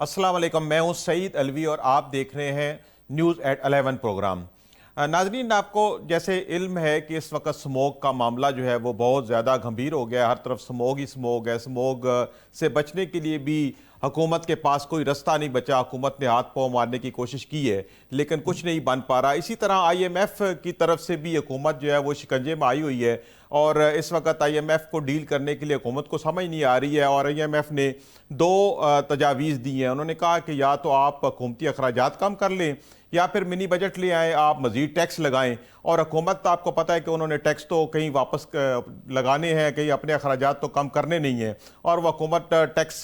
अस्सलाम वालेकुम, मैं हूं सईद अलवी और आप देख रहे हैं न्यूज़ एट 11 प्रोग्राम। नाजरीन, आपको जैसे इल्म है कि इस वक्त स्मोक का मामला जो है वो बहुत ज़्यादा गंभीर हो गया है। हर तरफ स्मोक ही स्मोक है। स्मोक से बचने के लिए भी हुकूमत के पास कोई रास्ता नहीं बचा। हुकूमत ने हाथ पाँव मारने की कोशिश की है लेकिन कुछ नहीं बन पा रहा। इसी तरह IMF की तरफ से भी हुकूमत जो है वो शिकंजे में आई हुई है और इस वक्त IMF को डील करने के लिए हुकूमत को समझ नहीं आ रही है। और IMF ने दो तजावीज़ दी हैं। उन्होंने कहा कि या तो आप हुकूमती अखराजात कम कर लें या फिर मिनी बजट ले आएँ, आप मज़ीद टैक्स लगाएं। और हुकूमत, आपको पता है कि उन्होंने टैक्स तो कहीं वापस लगाने हैं, कहीं अपने अखराजात तो कम करने नहीं हैं। और वह हुकूमत टैक्स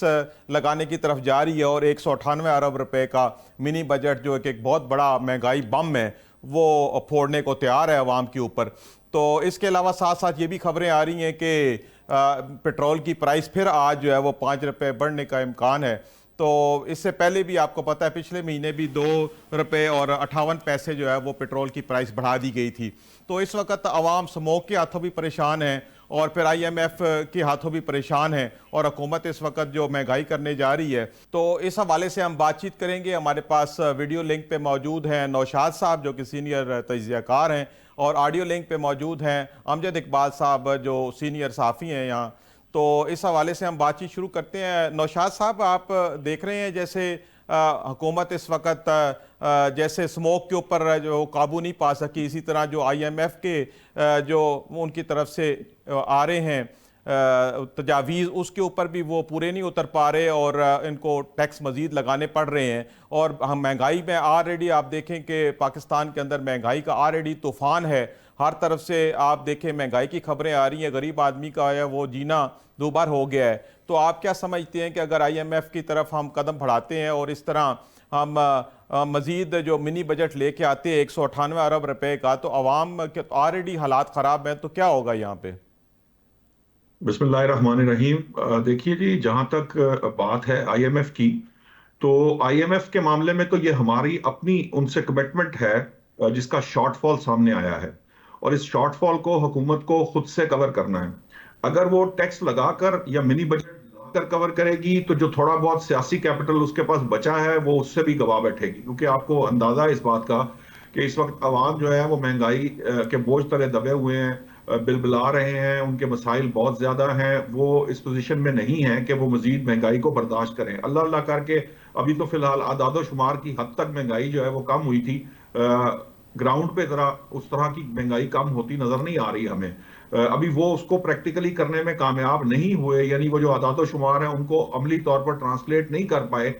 लगाने की तरफ जा रही है और 198 अरब रुपए का मिनी बजट जो एक बहुत बड़ा महंगाई बम है वो फोड़ने को तैयार है अवाम के ऊपर। तो इसके अलावा साथ साथ ये भी खबरें आ रही हैं कि पेट्रोल की प्राइस फिर आज जो है वो 5 रुपये बढ़ने का इम्कान है। तो इससे पहले भी आपको पता है पिछले महीने भी 2 रुपये और 58 पैसे जो है वो पेट्रोल की प्राइस बढ़ा दी गई थी। तो इस वक्त आवाम स्मोक के हाथों भी परेशान है और फिर IMF के हाथों भी परेशान है और हुकूमत इस वक्त जो महंगाई करने जा रही है। तो इस हवाले से हम बातचीत करेंगे। हमारे पास वीडियो लिंक पे मौजूद हैं नौशाद साहब जो कि सीनियर तजज़ियाकार हैं और ऑडियो लिंक पे मौजूद हैं अमजद इकबाल साहब जो सीनियर सहाफ़ी हैं यहाँ। तो इस हवाले से हम बातचीत शुरू करते हैं। नौशाद साहब, आप देख रहे हैं जैसे हुकूमत इस वक्त जैसे स्मोक के ऊपर जो काबू नहीं पा सकी, इसी तरह जो IMF के जो उनकी तरफ से आ रहे हैं तजावीज़, उसके ऊपर भी वो पूरे नहीं उतर पा रहे और इनको टैक्स मज़ीद लगाने पड़ रहे हैं। और हम महंगाई में ऑलरेडी आप देखें कि पाकिस्तान के अंदर महंगाई का ऑलरेडी तूफ़ान है। हर तरफ से आप देखें महंगाई की खबरें आ रही हैं। गरीब आदमी का है वो जीना दूभर हो गया है। तो आप क्या समझते हैं कि अगर IMF की तरफ हम कदम बढ़ाते हैं और इस तरह हम मज़ीद जो मिनी बजट लेके आते हैं 198 अरब रुपए का, तो आवाम के ऑलरेडी हालात ख़राब हैं, तो क्या होगा यहाँ पे? बिस्मिल्लाहिर्रहमानिर्रहीम। देखिए जी, जहां तक बात है IMF की, तो IMF के मामले में तो ये हमारी अपनी उनसे कमिटमेंट है जिसका शॉर्टफॉल सामने आया है और इस शॉर्टफॉल को हुकूमत को खुद से कवर करना है। अगर वो टैक्स लगाकर या मिनी बजट लगाकर कवर करेगी तो जो थोड़ा बहुत सियासी कैपिटल उसके पास बचा है वो उससे भी गवा बैठेगी, क्योंकि आपको अंदाजा है इस बात का कि इस वक्त आवाम जो है वो महंगाई के बोझ तले दबे हुए हैं, बिलबिला रहे हैं, उनके मसाइल बहुत ज्यादा हैं। वो इस पोजीशन में नहीं है कि वो मजीद महंगाई को बर्दाश्त करें। अल्लाह अल्लाह करके अभी तो फिलहाल आदादो शुमार की हद तक महंगाई जो है वो कम हुई थी। ग्राउंड पे जरा उस तरह की महंगाई कम होती नजर नहीं आ रही हमें। अभी वो उसको प्रैक्टिकली करने में कामयाब नहीं हुए, यानी वो जो आदादो शुमार है उनको अमली तौर पर ट्रांसलेट नहीं कर पाए।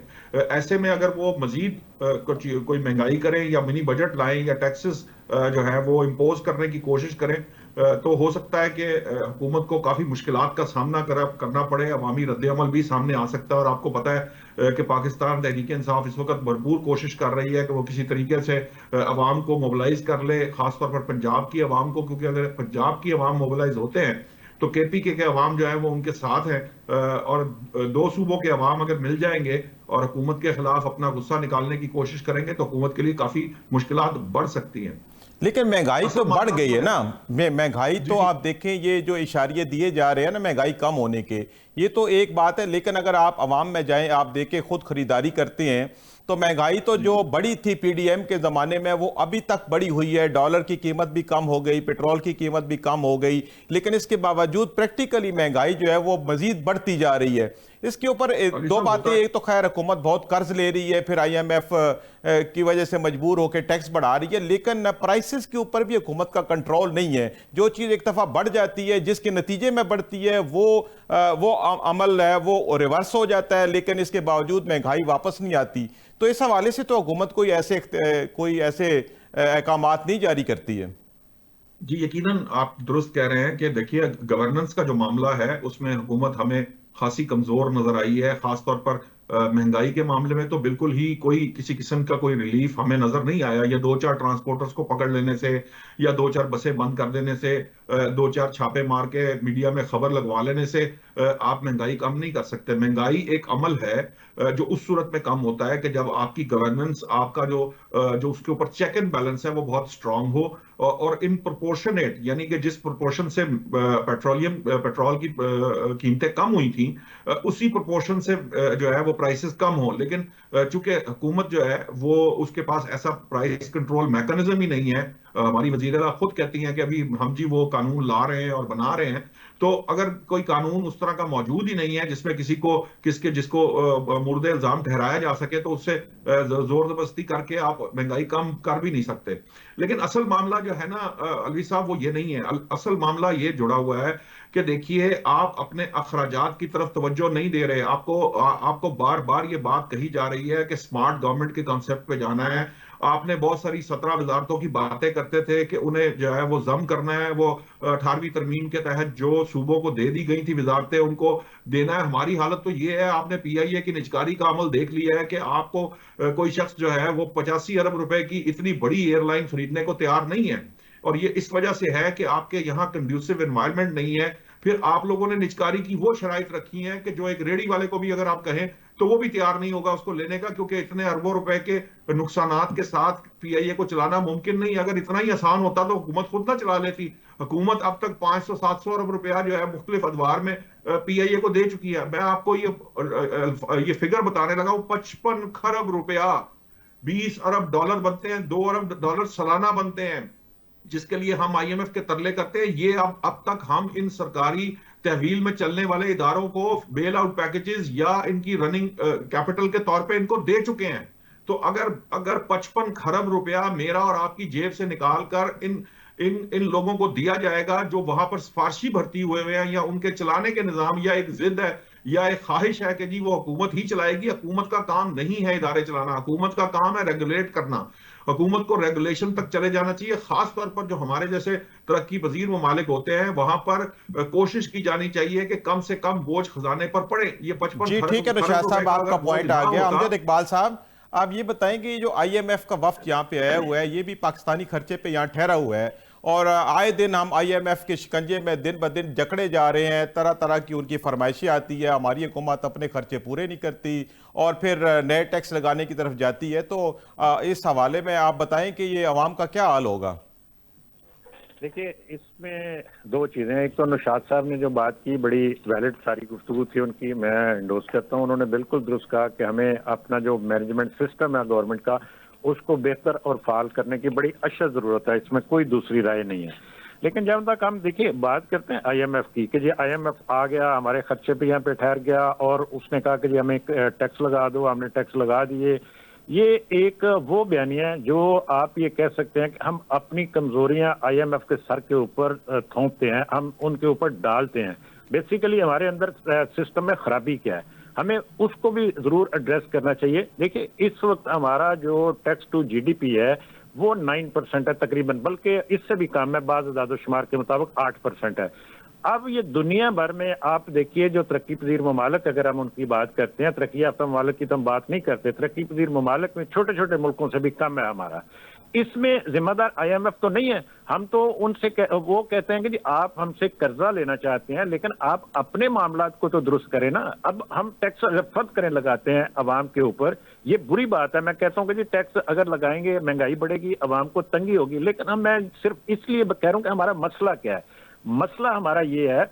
ऐसे में अगर वो मजीद कोई महंगाई करें या मिनी बजट लाएं या टैक्सेस जो है वो इम्पोज करने की कोशिश करें, तो हो सकता है कि हुकूमत को काफी मुश्किलात का सामना करना पड़े। अवामी रद्द-ए-अमल भी सामने आ सकता है और आपको पता है कि पाकिस्तान तहरीक-ए-इंसाफ इस वक्त भरपूर कोशिश कर रही है कि वो किसी तरीके से अवाम को मोबिलाइज कर ले, खासतौर पर पंजाब की अवाम को, क्योंकि अगर पंजाब की अवाम मोबिलाइज होते हैं तो KPK के अवाम जो है वो उनके साथ है। और दो सूबों के अवाम अगर मिल जाएंगे और हुकूमत के खिलाफ अपना गुस्सा निकालने की कोशिश करेंगे तो हुकूमत के लिए काफी मुश्किलात बढ़ सकती हैं। लेकिन महंगाई तो असल बढ़ मामला गई तो है है। ना। महंगाई जी तो जी। आप देखें, ये जो इशारे दिए जा रहे हैं ना महंगाई कम होने के, ये तो एक बात है। लेकिन अगर आप अवाम में जाएं, आप देखें खुद खरीदारी करते हैं तो महंगाई तो जी जो जी। बड़ी थी PDM के ज़माने में वो अभी तक बड़ी हुई है। डॉलर की कीमत भी कम हो गई, पेट्रोल की कीमत भी कम हो गई, लेकिन इसके बावजूद प्रैक्टिकली महंगाई जो है वो मजीद बढ़ती जा रही है। इसके ऊपर अली दो साहब बातें। होता है। एक तो खैर हुकूमत बहुत कर्ज ले रही है, फिर IMF की वजह से मजबूर होकर टैक्स बढ़ा रही है, लेकिन प्राइसेस के ऊपर भी हुकूमत का कंट्रोल नहीं है। जो चीज़ एक दफ़ा बढ़ जाती है, जिसके नतीजे में बढ़ती है, वो अमल है वो रिवर्स हो जाता है, लेकिन इसके बावजूद महंगाई वापस नहीं आती। तो इस हवाले से तो हुकूमत कोई ऐसे अहकामात नहीं जारी करती है। जी, यकीनन आप दुरुस्त कह रहे हैं कि देखिए, गवर्नेंस का जो मामला है उसमें हुकूमत हमें खासी कमजोर नजर आई है। खासतौर पर महंगाई के मामले में तो बिल्कुल ही कोई किसी किस्म का कोई रिलीफ हमें नजर नहीं आया। या दो चार ट्रांसपोर्टर्स को पकड़ लेने से या दो चार बसें बंद कर देने से, दो चार छापे मार के मीडिया में खबर लगवा लेने से आप महंगाई कम नहीं कर सकते। महंगाई एक अमल है जो उस सूरत में कम होता है कि जब आपकी गवर्नेंस, आपका जो उसके ऊपर चेक एंड बैलेंस है वो बहुत स्ट्रांग हो, और इन प्रोपोर्शनेट, यानी कि जिस प्रोपोर्शन से पेट्रोल की कीमतें कम हुई थी, उसी प्रोपोर्शन से जो है वो प्राइसेस कम हो। लेकिन चूंकि हुकूमत जो है वो उसके पास ऐसा प्राइस कंट्रोल मैकेनिज्म ही नहीं है। हमारी वजीर आला खुद कहती हैं कि अभी हम जी वो कानून ला रहे हैं और बना रहे हैं। तो अगर कोई कानून उस तरह का मौजूद ही नहीं है जिसमें जिसको मुर्दे इल्जाम ठहराया जा सके, तो उससे जोर जबरदस्ती करके आप महंगाई कम कर भी नहीं सकते। लेकिन असल मामला जो है ना अलवी साहब, वो ये नहीं है। असल मामला ये जुड़ा हुआ है कि देखिए, आप अपने अखराजात की तरफ तवज्जो नहीं दे रहे। आपको बार बार ये बात कही जा रही है कि स्मार्ट गवर्नमेंट के कॉन्सेप्ट पे जाना है। आपने बहुत सारी 17 वजारतों की बातें करते थे कि उन्हें जो है वो जम करना है, वो 18वीं तरमीम के तहत जो सूबों को दे दी गई थी वजारतें, उनको देना है। हमारी हालत तो ये है, आपने PIA की निजकारी का अमल देख लिया है कि आपको कोई शख्स जो है वो 85 अरब रुपए की इतनी बड़ी एयरलाइन खरीदने को तैयार नहीं है। और ये इस वजह से है कि आपके यहाँ कंड्यूसिव एनवायरनमेंट नहीं है। फिर आप लोगों ने निजकारी की वो शराइत रखी है कि जो एक रेडी वाले को भी अगर आप कहें तो वो भी तैयार नहीं होगा उसको लेने का, क्योंकि इतने अरबों रुपए के नुकसानात के साथ PIA को चलाना मुमकिन नहीं। अगर इतना ही आसान होता तो हुकूमत खुद ना चला लेती। हुकूमत अब तक 500-700 अरब रुपया जो है मुख्तलिफ अदवार में PIA को दे चुकी है। मैं आपको ये फिगर बताने लगा हूं, 55 खरब रुपया, 20 अरब डॉलर बनते हैं, 2 अरब डॉलर सालाना बनते हैं, जिसके लिए हम IMF के तरले करते हैं। ये अब तक हम इन सरकारी तहवील में चलने वाले इदारों को बेल आउट पैकेजेस या इनकी रनिंग कैपिटल के तौर पे इनको दे चुके हैं। तो अगर अगर 55 खरब रुपया मेरा और आपकी जेब से निकाल कर इन इन इन लोगों को दिया जाएगा जो वहां पर सिफारशी भर्ती हुए हैं, या उनके चलाने के निजाम, या एक जिद है या एक ख्वाहिश है कि जी वो हुकूमत ही चलाएगी। हुकूमत का काम नहीं है इदारे चलाना, हुकूमत का काम है रेगुलेट करना। हुकूमत को रेगुलेशन तक चले जाना चाहिए। खास तौर पर जो हमारे जैसे तरक्की पजीर ममालिक होते हैं, वहां पर कोशिश की जानी चाहिए कि कम से कम बोझ खजाने पर पड़े। ये 55 जी ठीक है खरब निशात रुपए साहब, का आपका अगर बोझ पॉइंट ना आ गया। होता। अमजद इकबाल साहब, आप ये बताएं कि जो IMF का वफ्द यहाँ पे आया हुआ है, ये भी पाकिस्तानी खर्चे पे यहाँ ठहरा हुआ है, और आए दिन हम IMF के शिकंजे में दिन ब दिन जकड़े जा रहे हैं। तरह तरह की उनकी फरमाइशें आती है, हमारी हुकूमत अपने खर्चे पूरे नहीं करती और फिर नए टैक्स लगाने की तरफ जाती है। तो इस हवाले में आप बताएं कि ये अवाम का क्या हाल होगा। देखिए, इसमें दो चीजें हैं। एक तो निशात साहब ने जो बात की, बड़ी वैलिड सारी गुफ्तगू थी उनकी, मैं इंडोर्स करता हूँ। उन्होंने बिल्कुल दुरुस्त कहा कि हमें अपना जो मैनेजमेंट सिस्टम है गवर्नमेंट का, उसको बेहतर और फाल करने की बड़ी अशद जरूरत है। इसमें कोई दूसरी राय नहीं है। लेकिन जब तक हम देखिए बात करते हैं IMF की कि जी IMF आ गया, हमारे खर्चे पे यहाँ पे ठहर गया और उसने कहा कि जी हमें टैक्स लगा दो, हमने टैक्स लगा दिए। ये एक वो बयानिया है जो आप ये कह सकते हैं कि हम अपनी कमजोरियां IMF के सर के ऊपर थोपते हैं, हम उनके ऊपर डालते हैं। बेसिकली हमारे अंदर सिस्टम में खराबी क्या है, हमें उसको भी जरूर एड्रेस करना चाहिए। देखिए, इस वक्त हमारा जो टैक्स टू GDP है वो 9% है तकरीबन, बल्कि इससे भी कम है, बाज़ इदाद-ओ-शुमार के मुताबिक 8% है। अब ये दुनिया भर में आप देखिए, जो तरक्की पजीर ममालिक, अगर हम उनकी बात करते हैं, तरक्की याफ्ता ममालिक की तो हम बात नहीं करते, तरक्की पजीर ममालिक में छोटे छोटे मुल्कों से भी कम है हमारा। इसमें जिम्मेदार IMF तो नहीं है। हम तो उनसे वो कहते हैं कि जी आप हमसे कर्जा लेना चाहते हैं, लेकिन आप अपने मामलात को तो दुरुस्त करें ना। अब हम टैक्स रफत करें लगाते हैं अवाम के ऊपर, ये बुरी बात है। मैं कहता हूँ कि जी टैक्स अगर लगाएंगे महंगाई बढ़ेगी, अवाम को तंगी होगी। लेकिन हम मैं सिर्फ इसलिए कह रहा हूँ कि हमारा मसला क्या है। मसला हमारा ये है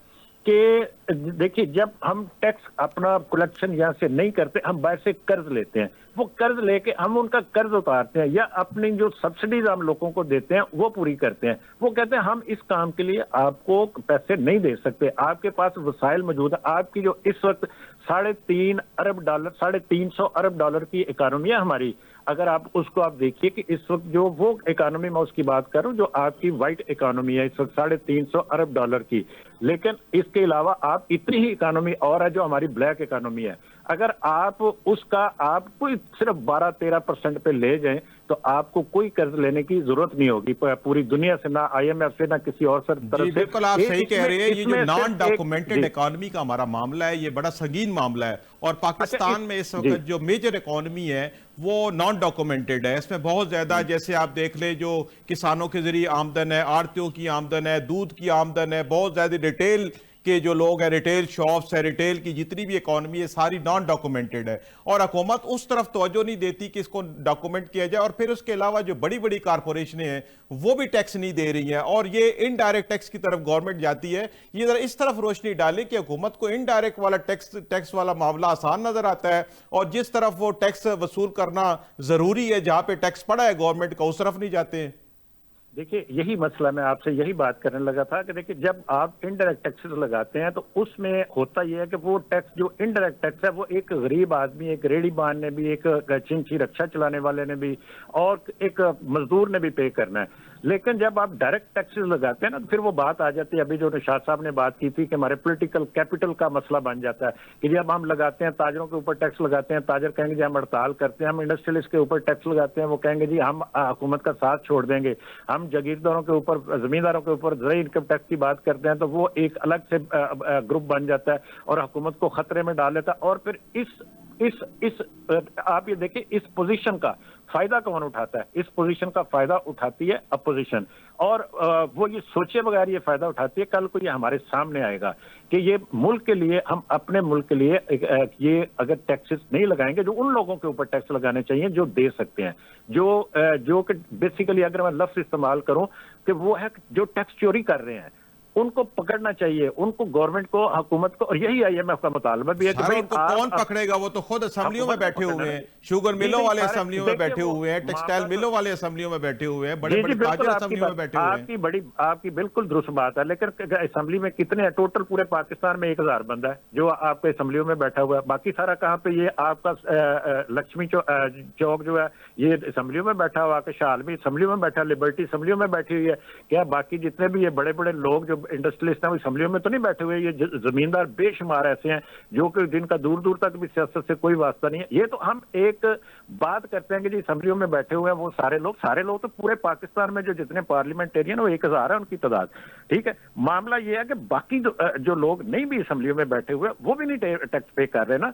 कि देखिए, जब हम टैक्स अपना कलेक्शन यहाँ से नहीं करते, हम बाहर से कर्ज लेते हैं। वो कर्ज लेके हम उनका कर्ज उतारते हैं या अपनी जो सब्सिडीज हम लोगों को देते हैं वो पूरी करते हैं। वो कहते हैं हम इस काम के लिए आपको पैसे नहीं दे सकते, आपके पास वसाइल मौजूद है। आपकी जो इस वक्त 3.5 अरब डॉलर, 350 अरब डॉलर की इकानमी है हमारी, अगर आप उसको आप देखिए कि इस वक्त जो वो इकानमी, मैं उसकी बात कर रहा हूँ जो आपकी वाइट इकानमी है इस वक्त 350 अरब डॉलर की। लेकिन इसके अलावा आप इतनी ही इकानमी और है जो हमारी ब्लैक इकानमी है। अगर आप उसका आप कोई सिर्फ 12-13% पे ले जाएं तो आपको कोई कर्ज लेने की जरूरत नहीं होगी पूरी दुनिया से, ना IMF से, ना किसी और तरफ से। बिल्कुल आप सही कह रहे हैं। ये जो नॉन डॉक्यूमेंटेड इकोनॉमी का हमारा मामला है, ये बड़ा संगीन मामला है। और पाकिस्तान में इस वक्त जो मेजर इकोनॉमी है वो नॉन डॉक्यूमेंटेड है। इसमें बहुत ज्यादा, जैसे आप देख ले, जो किसानों के जरिए आमदन है, आड़तियों की आमदन है, दूध की आमदन है, बहुत ज्यादा रिटेल कि जो लोग हैं, रिटेल शॉप्स है, रिटेल की जितनी भी इकॉनमी है सारी नॉन डॉक्यूमेंटेड है, और हुकूमत उस तरफ तवज्जो नहीं देती कि इसको डॉक्यूमेंट किया जाए। और फिर उसके अलावा जो बड़ी बड़ी कारपोरेशनें हैं वो भी टैक्स नहीं दे रही हैं, और ये इनडायरेक्ट टैक्स की तरफ गवर्नमेंट जाती है। ये जरा इस तरफ रोशनी डाले कि हुकूमत को इनडायरेक्ट वाला टैक्स वाला मामला आसान नजर आता है, और जिस तरफ वो टैक्स वसूल करना जरूरी है, जहां पे टैक्स पड़ा है गवर्नमेंट का, उस तरफ नहीं जाते हैं। देखिए, यही मसला मैं आपसे यही बात करने लगा था कि देखिए, जब आप इनडायरेक्ट टैक्सेस लगाते हैं तो उसमें होता यह है कि वो टैक्स जो इनडायरेक्ट टैक्स है वो एक गरीब आदमी, एक रेहड़ीबान ने भी, एक चिंची रक्षा चलाने वाले ने भी, और एक मजदूर ने भी पे करना है। लेकिन जब आप डायरेक्ट टैक्सेस लगाते हैं ना, तो फिर वो बात आ जाती है, अभी जो निशात साहब ने बात की थी कि हमारे पॉलिटिकल कैपिटल का मसला बन जाता है कि जब हम लगाते हैं, ताजरों के ऊपर टैक्स लगाते हैं, ताजर कहेंगे जी हम हड़ताल करते हैं। हम इंडस्ट्रियलिस्ट के ऊपर टैक्स लगाते हैं, वो कहेंगे जी हम हुकूमत का साथ छोड़ देंगे। हम जागीरदारों के ऊपर, जमींदारों के ऊपर ज़रूरी इनकम टैक्स की बात करते हैं, तो वो एक अलग से ग्रुप बन जाता है और हुकूमत को खतरे में डाल देता है। और फिर इस आप ये देखिए, इस पोजीशन का फायदा कौन उठाता है? इस पोजीशन का फायदा उठाती है अपोजिशन, और वो ये सोचे बगैर ये फायदा उठाती है। कल को ये हमारे सामने आएगा कि ये मुल्क के लिए, हम अपने मुल्क के लिए ये अगर टैक्सेस नहीं लगाएंगे, जो उन लोगों के ऊपर टैक्स लगाने चाहिए जो दे सकते हैं, जो कि बेसिकली अगर मैं लफ्ज इस्तेमाल करूं कि वो है जो टैक्स चोरी कर रहे हैं, उनको पकड़ना चाहिए, उनको गवर्नमेंट को, हुकूमत को। और यही IMF का मुतालबा भी है कि भाई उनको कौन पकड़ेगा? वो तो खुद असेंबलियों में बैठे हुए हैं, शुगर मिलों वाले असेंबलियों में बैठे हुए हैं, टेक्सटाइल मिलों वाले असेंबलियों में बैठे हुए हैं, बड़े बड़े ताजर असेंबलियों में बैठे हुए हैं। आपकी बिल्कुल दुरुस्त बात है, लेकिन असेंबली में कितने हैं? टोटल पूरे पाकिस्तान में 1000 बंदा है जो आपके असेंबलियों में बैठा हुआ है। बाकी सारा कहाँ पे? ये आपका लक्ष्मी चौक जो है ये असेंबलियों में बैठा हुआ, शालमी असेंबलियों में बैठा, लिबर्टी असेंबलियों में बैठी हुई है। क्या बाकी जितने भी ये बड़े बड़े लोग जो इंडस्ट्रियलिस्ट हैं वो असेंबलियों में तो नहीं बैठे हुए? ये जमींदार बेशुमार ऐसे हैं जो कि जिनका दूर दूर तक भी सियासत से कोई वास्ता नहीं है। ये तो हम एक बात करते हैं कि जी असेंबलियों में बैठे हुए हैं वो सारे लोग तो पूरे पाकिस्तान में जो जितने पार्लियामेंटेरियन वो 1000 है उनकी तादाद, ठीक है। मामला ये है कि बाकी जो लोग नहीं भी असेंबलियों में बैठे हुए वो भी नहीं टैक्स पे कर रहे ना।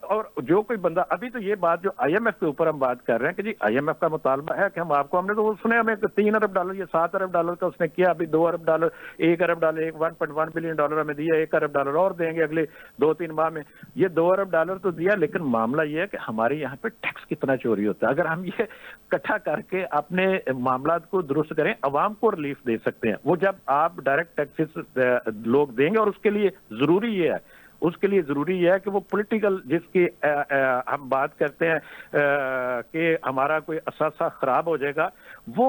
और जो कोई बंदा, अभी तो ये बात जो IMF के ऊपर हम बात कर रहे हैं कि जी IMF का मुतालबा है कि हमने तो सुने, हमें $3 अरब, ये $7 अरब का उसने किया, अभी $2 अरब, $1 अरब, $1.1 बिलियन हमें दिया, $1 अरब और देंगे अगले 2-3 माह में। ये $2 अरब तो दिया, लेकिन मामला ये है कि हमारे यहाँ पे टैक्स कितना चोरी होता है। अगर हम ये इकट्ठा करके अपने मामला को दुरुस्त करें, अवाम को रिलीफ दे सकते हैं। वो जब आप डायरेक्ट टैक्सेस लोग देंगे, और उसके लिए जरूरी ये है कि वो पॉलिटिकल, जिसकी हम बात करते हैं कि हमारा कोई असासा खराब हो जाएगा, वो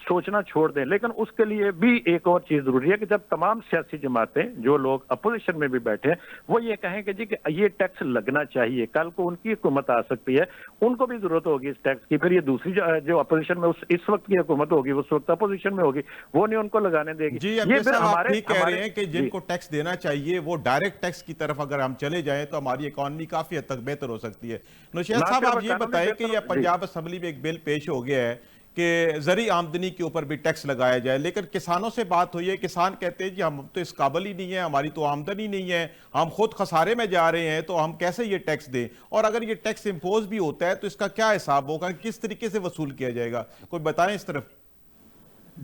सोचना छोड़ दें। लेकिन उसके लिए भी एक और चीज जरूरी है कि जब तमाम सियासी जमातें, जो लोग अपोजिशन में भी बैठे हैं, वो ये कहें कि जी कि ये टैक्स लगना चाहिए, कल को उनकी हुकूमत आ सकती है, उनको भी जरूरत होगी इस टैक्स की। फिर ये दूसरी जो अपोजिशन में इस वक्त की हुकूमत होगी, उस वक्त अपोजिशन में होगी, वो नहीं उनको लगाने देगी। जी, ये फिर आप ठीक कह रहे हैं कि जिनको टैक्स देना चाहिए वो डायरेक्ट टैक्स की तरफ अगर हम चले जाएं तो हमारी इकॉनमी काफी हद तक बेहतर हो सकती है। नौशाद साहब, आप ये बताएं कि ये पंजाब असेंबली में एक बिल पेश हो गया है कि जरी आमदनी के ऊपर भी टैक्स लगाया जाए, लेकिन किसानों से बात हुई है, किसान कहते हैं जी हम तो इस काबिल ही नहीं है, हमारी तो आमदनी नहीं है, हम खुद खसारे में जा रहे हैं, तो हम कैसे ये टैक्स दें? और अगर ये टैक्स इंपोज भी होता है तो इसका क्या हिसाब होगा, किस तरीके से वसूल किया जाएगा? कोई बताएं इस तरफ।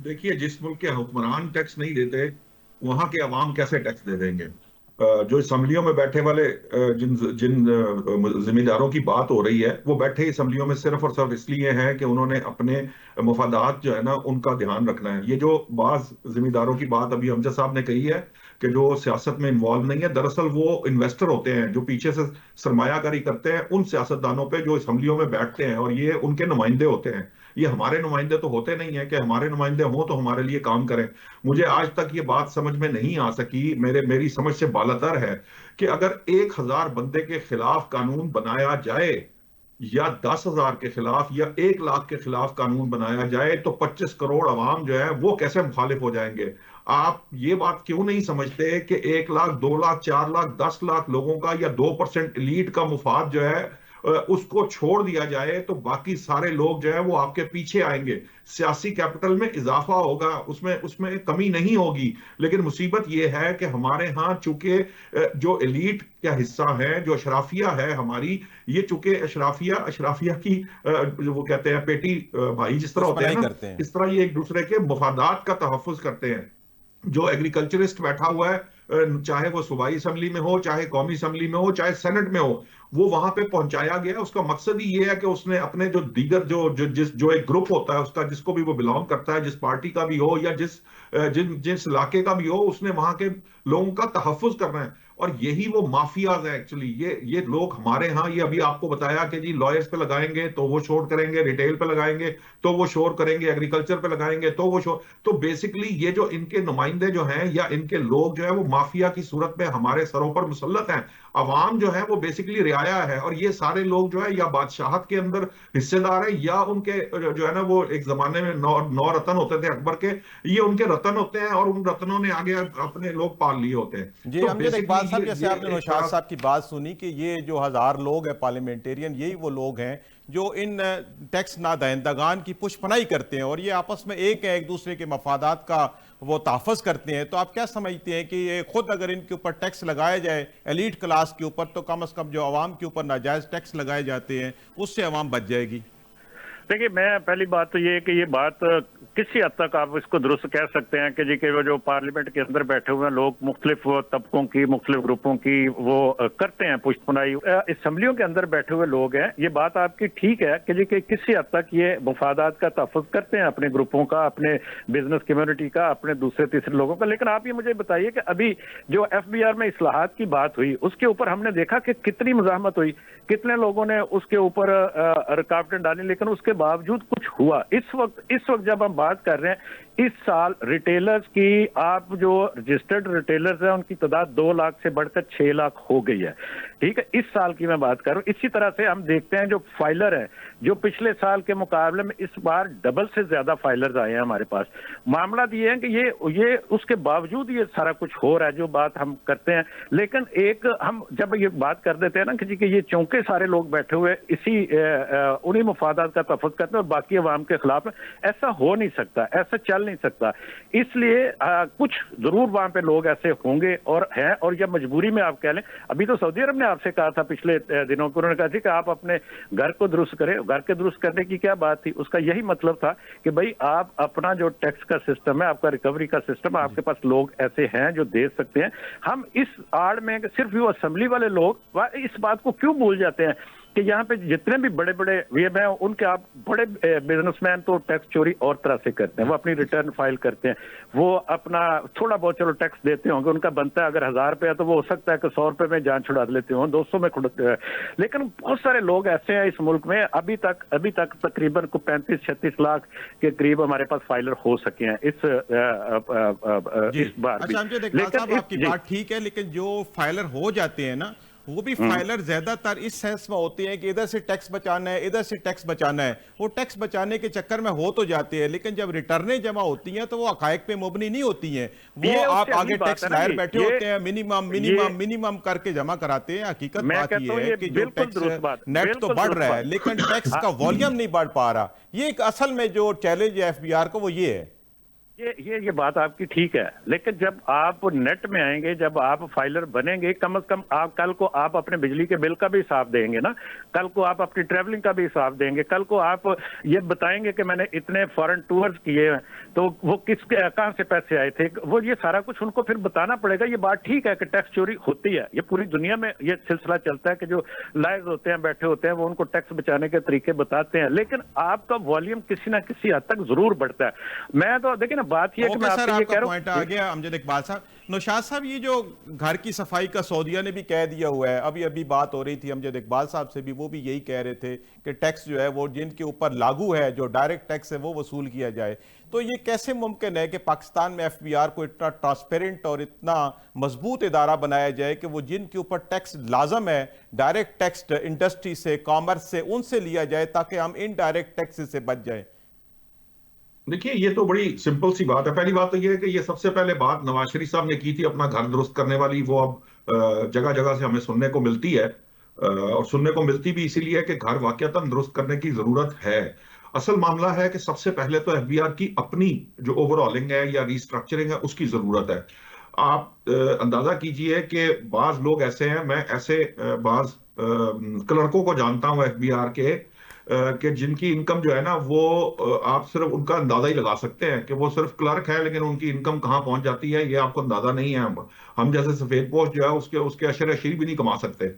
देखिए, जिस मुल्क के हुक्मरान टैक्स नहीं देते वहां के अवाम कैसे टैक्स दे देंगे? जो असेंबलियों में बैठे वाले जिन जिम्मेदारों की बात हो रही है, वो बैठे असेंबलियों में सिर्फ और सिर्फ इसलिए हैं कि उन्होंने अपने मफादात जो है ना उनका ध्यान रखना है। ये जो बाज जिम्मेदारों की बात अभी अमजद साहब ने कही है कि जो सियासत में इन्वॉल्व नहीं है, दरअसल वो इन्वेस्टर होते हैं जो पीछे से सरमायाकारी करते हैं उन सियासतदानों पे जो असेंबलियों में बैठते हैं, और ये उनके नुमाइंदे होते हैं। ये हमारे नुमाइंदे तो होते नहीं है कि हमारे नुमाइंदे हों तो हमारे लिए काम करें। मुझे आज तक ये बात समझ में नहीं आ सकी, मेरी समझ से बालातर है कि अगर 1000 बंदे के खिलाफ कानून बनाया जाए, या 10,000 के खिलाफ, या 1 लाख के खिलाफ कानून बनाया जाए, तो 25 करोड़ अवाम जो है वो कैसे मुखालिफ हो जाएंगे? आप ये बात क्यों नहीं समझते कि 1 लाख, 2 लाख, 4 लाख, 10 लाख लोगों का, या 2% एलीट का मुफाद जो है उसको छोड़ दिया जाए, तो बाकी सारे लोग जो है वो आपके पीछे आएंगे। सियासी कैपिटल में इजाफा होगा, उसमें कमी नहीं होगी। लेकिन मुसीबत ये है कि हमारे यहाँ चूंकि जो एलीट का हिस्सा है, जो अशराफिया है हमारी, ये चूंकि अशराफिया की वो कहते हैं पेटी भाई जिस तरह होते हैं ना, इस तरह ये एक दूसरे के मफादात का तहफ्फुज करते हैं। जो एग्रीकल्चरिस्ट बैठा हुआ है चाहे वो सूबाई असम्बली में हो, चाहे कौमी असम्बली में हो, चाहे सेनेट में हो, वो वहां पे पहुंचाया गया। उसका मकसद ही ये है कि उसने अपने जो दीगर जो एक ग्रुप होता है उसका, जिसको भी वो बिलोंग करता है, जिस पार्टी का भी हो या जिस इलाके का भी हो, उसने वहां के लोगों का तहफ्फुज करना है। और यही वो माफियाज है एक्चुअली। ये लोग हमारे यहाँ, ये अभी आपको बताया कि जी लॉयर्स पे लगाएंगे तो वो शोर करेंगे, रिटेल पे लगाएंगे तो वो शोर करेंगे, एग्रीकल्चर पे लगाएंगे तो वो शोर। तो बेसिकली ये जो इनके नुमाइंदे जो हैं या इनके लोग जो है वो माफिया की सूरत में हमारे सरों पर मुसल्लत हैं। अवाम जो है वो बेसिकली रियाया है, और ये सारे लोग जो है या बादशाहत के अंदर हिस्सेदार है, या उनके जो है ना, वो एक जमाने में नौ रतन होते थे अकबर के, ये उनके रतन होते हैं, और उन रतनों ने आगे अपने लोग पाल लिए होते हैं। जी तो अमजद इकबाल साहब, जैसे आपने एक नौशाद बड़ा साहब की बात सुनी कि ये जो 1000 लोग हैं पार्लियामेंटेरियन, यही वो लोग हैं जो इन टैक्स नादहिंदगान की पुष्पनाई करते हैं, और ये आपस में एक दूसरे के मफादात का वो तहफ़्फ़ुज़ करते हैं। तो आप क्या समझते हैं कि ये खुद अगर इनके ऊपर टैक्स लगाया जाए एलीट क्लास के ऊपर, तो कम से कम जो आवाम के ऊपर नाजायज़ टैक्स लगाए जाते हैं उससे आवाम बच जाएगी? देखिए, मैं पहली बात तो ये है कि ये बात किसी हद तक आप इसको दुरुस्त कह सकते हैं कि जी के वो जो पार्लियामेंट के अंदर बैठे हुए हैं लोग, मुख्तलिफ तबकों की, मुख्तलिफ ग्रुपों की वो करते हैं पुष्पनाई, असम्बलियों के अंदर बैठे हुए लोग हैं। ये बात आपकी ठीक है कि जी के किसी हद तक ये मुफादात का तहफ़्फ़ुज़ करते हैं अपने ग्रुपों का, अपने बिजनेस कम्युनिटी का, अपने दूसरे तीसरे लोगों का। लेकिन आप ये मुझे बताइए कि अभी जो FBR में इस्लाहात की बात हुई, उसके ऊपर हमने देखा कि कितनी मुज़ाहमत हुई, कितने लोगों ने उसके ऊपर रुकावटें डाली, लेकिन उसके बावजूद कुछ हुआ। इस वक्त जब हम बात कर रहे हैं, इस साल रिटेलर्स की, आप जो रजिस्टर्ड रिटेलर्स हैं उनकी तादाद 2 लाख से बढ़कर 6 लाख हो गई है। ठीक है, इस साल की मैं बात कर रहा हूं। इसी तरह से हम देखते हैं जो फाइलर हैं, जो पिछले साल के मुकाबले में इस बार डबल से ज्यादा फाइलर्स आए हैं हमारे पास। मामला ये है कि ये उसके बावजूद ये सारा कुछ हो रहा है जो बात हम करते हैं। लेकिन एक हम जब ये बात कर देते हैं ना कि ये चौंके सारे लोग बैठे हुए इसी उन्हीं मुफादात का तहफ़्फ़ुज़ करते हैं और बाकी अवाम के खिलाफ, ऐसा हो नहीं सकता, ऐसा चल नहीं सकता। इसलिए कुछ जरूर वहां पे लोग ऐसे होंगे और हैं, और या मजबूरी में आप कह लें। अभी तो सऊदी अरब ने आपसे कहा था पिछले दिनों को, उन्होंने कहा था कि आप अपने घर को दुरुस्त करें। घर के दुरुस्त करने की क्या बात थी? उसका यही मतलब था कि भाई आप अपना जो टैक्स का सिस्टम है, आपका रिकवरी का सिस्टम है, आपके पास लोग ऐसे हैं जो दे सकते हैं। हम इस आड़ में सिर्फ वो असेंबली वाले लोग इस बात को क्यों भूल जाते हैं कि यहाँ पे जितने भी बड़े बड़े मैं उनके, आप बड़े बिजनेसमैन तो टैक्स चोरी और तरह से करते हैं। वो अपनी रिटर्न फाइल करते हैं, वो अपना थोड़ा बहुत चलो टैक्स देते होंगे, उनका बनता है अगर 1000 रुपया तो वो हो सकता है कि 100 रुपये में जान छुड़ा लेते हो, 200 में छुड़ाते हैं। लेकिन बहुत सारे लोग ऐसे हैं इस मुल्क में, अभी तक तकरीबन 35-36 लाख के करीब हमारे पास फाइलर हो सके हैं इस बार। अच्छा, मुझे देखिए आपकी बात ठीक है, लेकिन जो फाइलर हो जाते हैं ना, वो भी फाइलर ज्यादातर इस सेंस में होते हैं कि इधर से टैक्स बचाना है, इधर से टैक्स बचाना है। वो टैक्स बचाने के चक्कर में हो तो जाते हैं, लेकिन जब रिटर्नें जमा होती हैं तो वो हकायक पे मुबनी नहीं होती हैं। वो आप आगे टैक्स लायर बैठे होते हैं, मिनिमम करके जमा कराते हैं। हकीकत बात ये है कि जो टैक्स नेट तो बढ़ रहा है, लेकिन टैक्स का वॉल्यूम नहीं बढ़ पा रहा। ये एक असल में जो चैलेंज है FBR को, वो ये है। ये बात आपकी ठीक है, लेकिन जब आप नेट में आएंगे, जब आप फाइलर बनेंगे, कम से कम आप कल को आप अपने बिजली के बिल का भी हिसाब देंगे ना, कल को आप अपनी ट्रैवलिंग का भी हिसाब देंगे, कल को आप ये बताएंगे कि मैंने इतने फॉरेन टूर्स किए हैं तो वो कहां से पैसे आए थे, वो ये सारा कुछ उनको फिर बताना पड़ेगा। ये बात ठीक है कि टैक्स चोरी होती है, ये पूरी दुनिया में ये सिलसिला चलता है कि जो लायर्स होते हैं, बैठे होते हैं, वो उनको टैक्स बचाने के तरीके बताते हैं, लेकिन आपका वॉल्यूम किसी ना किसी हद तक जरूर बढ़ता है। मैं तो देखिए ना, बात ये कि मैं आपको ये कह रहा हूं, पॉइंट आ गया अमजद इकबाल साहब। नौशाद साहब, ये जो घर की सफाई का सऊदीया ने भी कह दिया हुआ है, अभी बात हो रही थी अमजद इकबाल साहब से भी, वो भी यही कह रहे थे कि टैक्स जो है वो जिनके ऊपर लागू है, जो डायरेक्ट टैक्स है वो वसूल किया जाए। तो ये कैसे मुमकिन है कि पाकिस्तान में FBR को इतना ट्रांसपेरेंट और इतना मजबूत इदारा बनाया जाए कि वो जिनके ऊपर टैक्स लाजम है, डायरेक्ट टैक्स इंडस्ट्री से, कॉमर्स से, उनसे लिया जाए, ताकि हम इनडायरेक्ट टैक्स से बच जाए? देखिए, ये तो बड़ी सिंपल सी बात है। पहली बात तो ये है कि ये सबसे पहले बात नवाज शरीफ साहब ने की थी अपना घर दुरुस्त करने वाली, वो अब जगह जगह से हमें सुनने को मिलती है, और सुनने को मिलती भी इसीलिए कि घर वाकईतन दुरुस्त करने की जरूरत है। असल मामला है कि सबसे पहले तो FBR की अपनी जो ओवरऑलिंग है या रिस्ट्रक्चरिंग है उसकी जरूरत है। आप अंदाजा कीजिए कि बाज लोग ऐसे हैं, मैं ऐसे बाज क्लर्कों को जानता हूं FBR के, कि जिनकी इनकम जो है ना वो आप सिर्फ उनका अंदाजा ही लगा सकते हैं कि वो सिर्फ क्लर्क है, लेकिन उनकी इनकम कहाँ पहुंच जाती है ये आपको अंदाजा नहीं है। हम जैसे सफेद पोस्ट जो है उसके उसके अशर अशीर भी नहीं कमा सकते।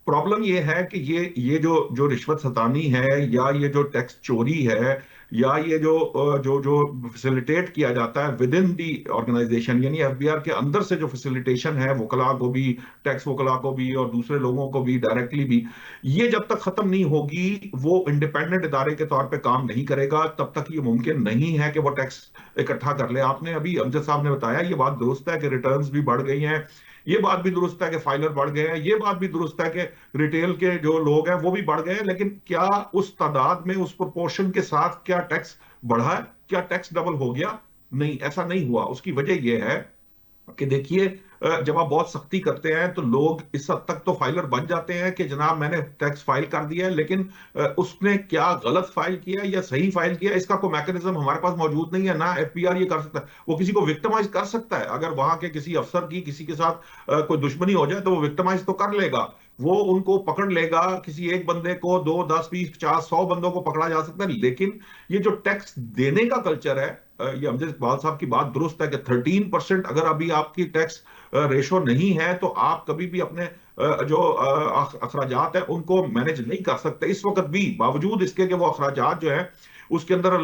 प्रॉब्लम ये है कि ये जो जो रिश्वत सतानी है या ये जो टैक्स चोरी है या ये जो जो जो फैसिलिटेट किया जाता है विद इन दी ऑर्गेनाइजेशन, यानी एफबीआर के अंदर से जो फैसिलिटेशन है वकला को भी, टैक्स वकला को भी और दूसरे लोगों को भी डायरेक्टली भी, ये जब तक खत्म नहीं होगी वो इंडिपेंडेंट इदारे के तौर पे काम नहीं करेगा, तब तक ये मुमकिन नहीं है कि वो टैक्स इकट्ठा कर ले। आपने अभी अमजद साहब ने बताया ये बात दुरुस्त है कि रिटर्न्स भी बढ़ गई हैं, ये बात भी दुरुस्त है कि फाइलर बढ़ गए हैं, ये बात भी दुरुस्त है कि रिटेल के जो लोग हैं वो भी बढ़ गए हैं, लेकिन क्या उस तादाद में उस प्रोपोर्शन के साथ क्या टैक्स बढ़ा है? क्या टैक्स डबल हो गया? नहीं, ऐसा नहीं हुआ। उसकी वजह यह है कि देखिए जब आप बहुत सख्ती करते हैं तो लोग इस हद तक तो फाइलर बन जाते हैं कि जनाब मैंने टैक्स फाइल कर दिया है, लेकिन उसने क्या गलत फाइल किया या सही फाइल किया इसका कोई मैकेनिज्म हमारे पास मौजूद नहीं है। ना एफबीआर ये कर सकता है, वो किसी को विक्टिमाइज कर सकता है। अगर वहां के किसी अफसर की किसी के साथ कोई दुश्मनी हो जाए तो वो विक्टिमाइज तो कर लेगा, वो उनको पकड़ लेगा, किसी एक बंदे को 2, 10, 20, 50, 100 बंदों को पकड़ा जा सकता है। लेकिन ये जो टैक्स देने का कल्चर है, ये अमजद इकबाल साहब की बात दुरुस्त है कि 13% अगर अभी आपकी टैक्स रेशो नहीं है तो आप कभी भी अपने जो अखराजात है उनको मैनेज नहीं कर सकते। इस वक्त भी बावजूद इसके कि वो अखराजात जो है उसके अंदर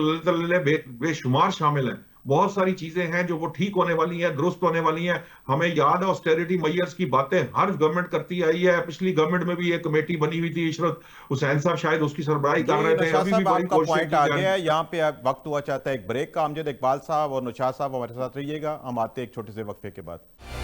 बेशुमार शामिल हैं, बहुत सारी चीजें हैं जो वो ठीक होने वाली हैं, दुरुस्त होने वाली हैं। हमें याद है ऑस्टेरिटी मेजर्स की बातें हर गवर्नमेंट करती आई है। पिछली गवर्नमेंट में भी एक कमेटी बनी हुई थी, इशरत हुसैन साहब शायद उसकी सरबराही कर रहे थे। अभी भी बड़ी कोशिश पॉइंट आ गया है यहाँ पे। अब वक्त हुआ चाहता है एक ब्रेक का। अमजद इकबाल साहब और नौशाद साहब हमारे साथ रहिएगा, हम आते हैं एक छोटे से वक्फे के बाद।